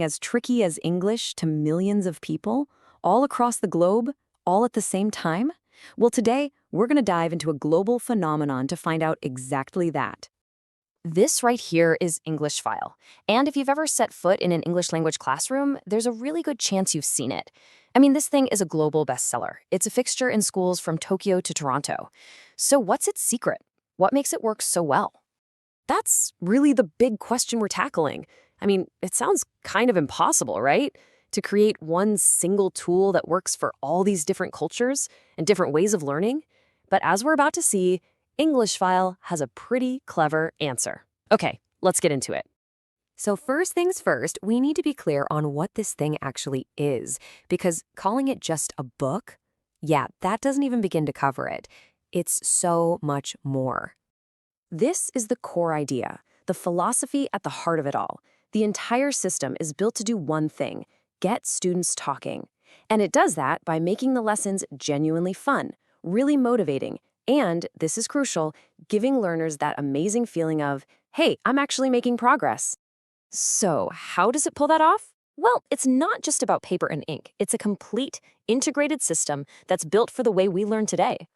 as tricky as English to millions of people, all across the globe, all at the same time? Well, today, we're going to dive into a global phenomenon to find out exactly that. This right here is English File. And if you've ever set foot in an English language classroom, there's a really good chance you've seen it. I mean, this thing is a global bestseller. It's a fixture in schools from Tokyo to Toronto. So what's its secret? What makes it work so well? That's really the big question we're tackling. I mean, it sounds kind of impossible, right? To create one single tool that works for all these different cultures and different ways of learning. But as we're about to see, English File has a pretty clever answer. Okay, let's get into it. So first things first, we need to be clear on what this thing actually is, because calling it just a book, yeah, that doesn't even begin to cover it. It's so much more. This is the core idea, the philosophy at the heart of it all. The entire system is built to do one thing: get students talking. And it does that by making the lessons genuinely fun, really motivating, and, this is crucial, giving learners that amazing feeling of, hey, I'm actually making progress. So, how does it pull that off? Well, it's not just about paper and ink. It's a complete, integrated system that's built for the way we learn today.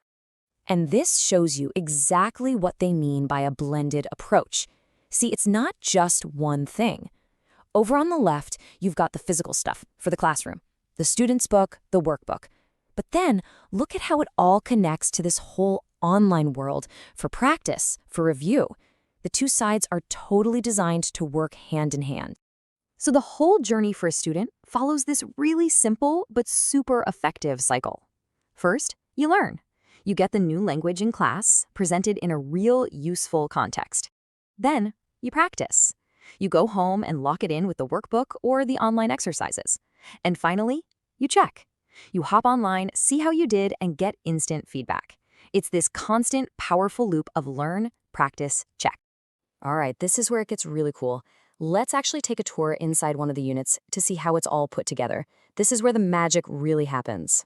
And this shows you exactly what they mean by a blended approach. See, it's not just one thing. Over on the left, you've got the physical stuff for the classroom, the student's book, the workbook. But then, look at how it all connects to this whole online world for practice, for review. The two sides are totally designed to work hand in hand. So the whole journey for a student follows this really simple but super effective cycle. First, you learn. You get the new language in class, presented in a real, useful context. Then, you practice. You go home and lock it in with the workbook or the online exercises. And finally, you check. You hop online, see how you did, and get instant feedback. It's this constant, powerful loop of learn, practice, check. All right, this is where it gets really cool. Let's actually take a tour inside one of the units to see how it's all put together. This is where the magic really happens.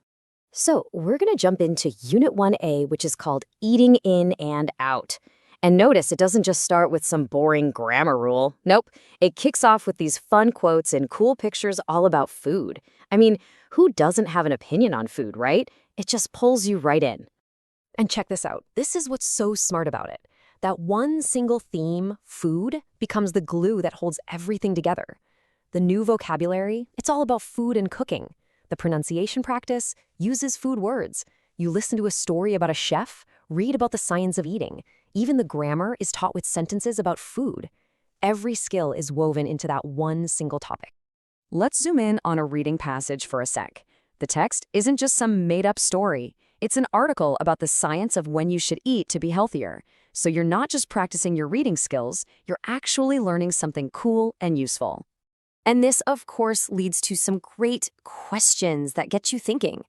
So we're going to jump into Unit 1A, which is called Eating In and Out. And notice it doesn't just start with some boring grammar rule. Nope, it kicks off with these fun quotes and cool pictures all about food. I mean, who doesn't have an opinion on food, right? It just pulls you right in. And check this out. This is what's so smart about it. That one single theme, food, becomes the glue that holds everything together. The new vocabulary, it's all about food and cooking. The pronunciation practice uses food words. You listen to a story about a chef, read about the science of eating. Even the grammar is taught with sentences about food. Every skill is woven into that one single topic. Let's zoom in on a reading passage for a sec. The text isn't just some made-up story. It's an article about the science of when you should eat to be healthier. So you're not just practicing your reading skills, you're actually learning something cool and useful. And this, of course, leads to some great questions that get you thinking.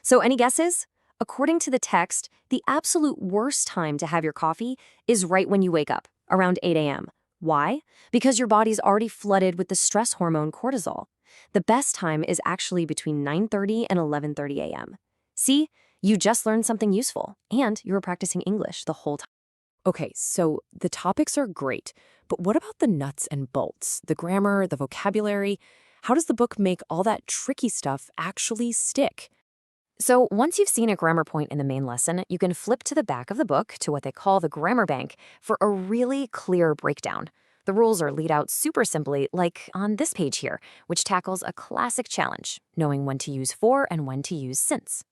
So any guesses? According to the text, the absolute worst time to have your coffee is right when you wake up, around 8 a.m. Why? Because your body's already flooded with the stress hormone cortisol. The best time is actually between 9:30 and 11:30 a.m. See, you just learned something useful, and you were practicing English the whole time. Okay, so the topics are great, but what about the nuts and bolts, the grammar, the vocabulary? How does the book make all that tricky stuff actually stick? So once you've seen a grammar point in the main lesson, you can flip to the back of the book to what they call the grammar bank for a really clear breakdown. The rules are laid out super simply, like on this page here, which tackles a classic challenge, knowing when to use for and when to use since.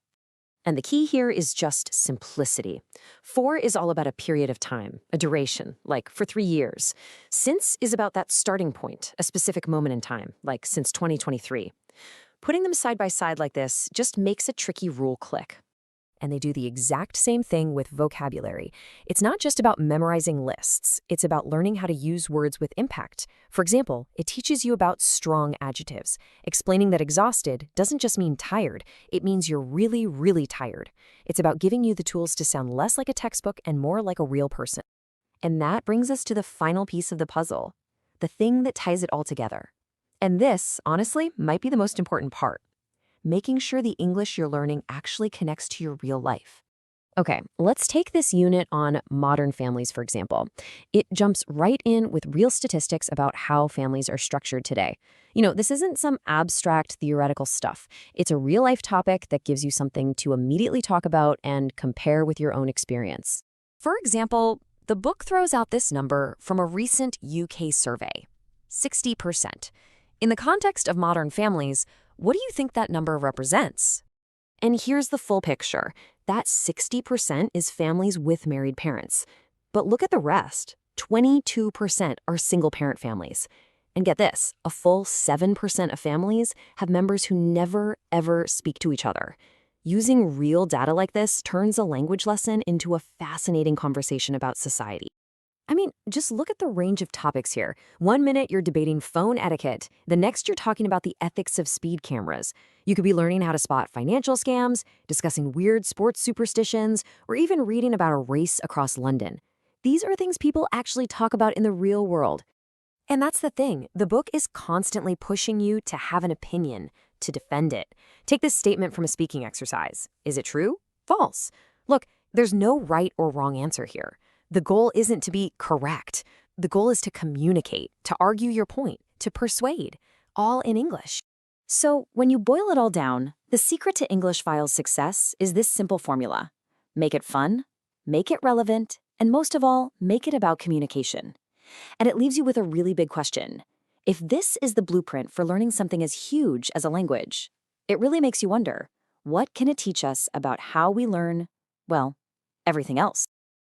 And the key here is just simplicity. For is all about a period of time, a duration, like for 3 years. Since is about that starting point, a specific moment in time, like since 2023. Putting them side by side like this just makes a tricky rule click. And they do the exact same thing with vocabulary. It's not just about memorizing lists. It's about learning how to use words with impact. For example, it teaches you about strong adjectives, explaining that exhausted doesn't just mean tired. It means you're really, really tired. It's about giving you the tools to sound less like a textbook and more like a real person. And that brings us to the final piece of the puzzle, the thing that ties it all together. And this, honestly, might be the most important part. Making sure the English you're learning actually connects to your real life. Okay, let's take this unit on modern families, for example. It jumps right in with real statistics about how families are structured today. This isn't some abstract theoretical stuff. It's a real life topic that gives you something to immediately talk about and compare with your own experience. For example, the book throws out this number from a recent UK survey: 60%. In the context of modern families, what do you think that number represents? And here's the full picture. That 60% is families with married parents. But look at the rest. 22% are single-parent families. And get this, a full 7% of families have members who never, ever speak to each other. Using real data like this turns a language lesson into a fascinating conversation about society. Just look at the range of topics here. One minute you're debating phone etiquette. The next you're talking about the ethics of speed cameras. You could be learning how to spot financial scams, discussing weird sports superstitions, or even reading about a race across London. These are things people actually talk about in the real world. And that's the thing. The book is constantly pushing you to have an opinion, to defend it. Take this statement from a speaking exercise. Is it true? False. Look, there's no right or wrong answer here. The goal isn't to be correct. The goal is to communicate, to argue your point, to persuade, all in English. So when you boil it all down, the secret to English File's success is this simple formula. Make it fun, make it relevant, and most of all, make it about communication. And it leaves you with a really big question. If this is the blueprint for learning something as huge as a language, it really makes you wonder, what can it teach us about how we learn, well, everything else?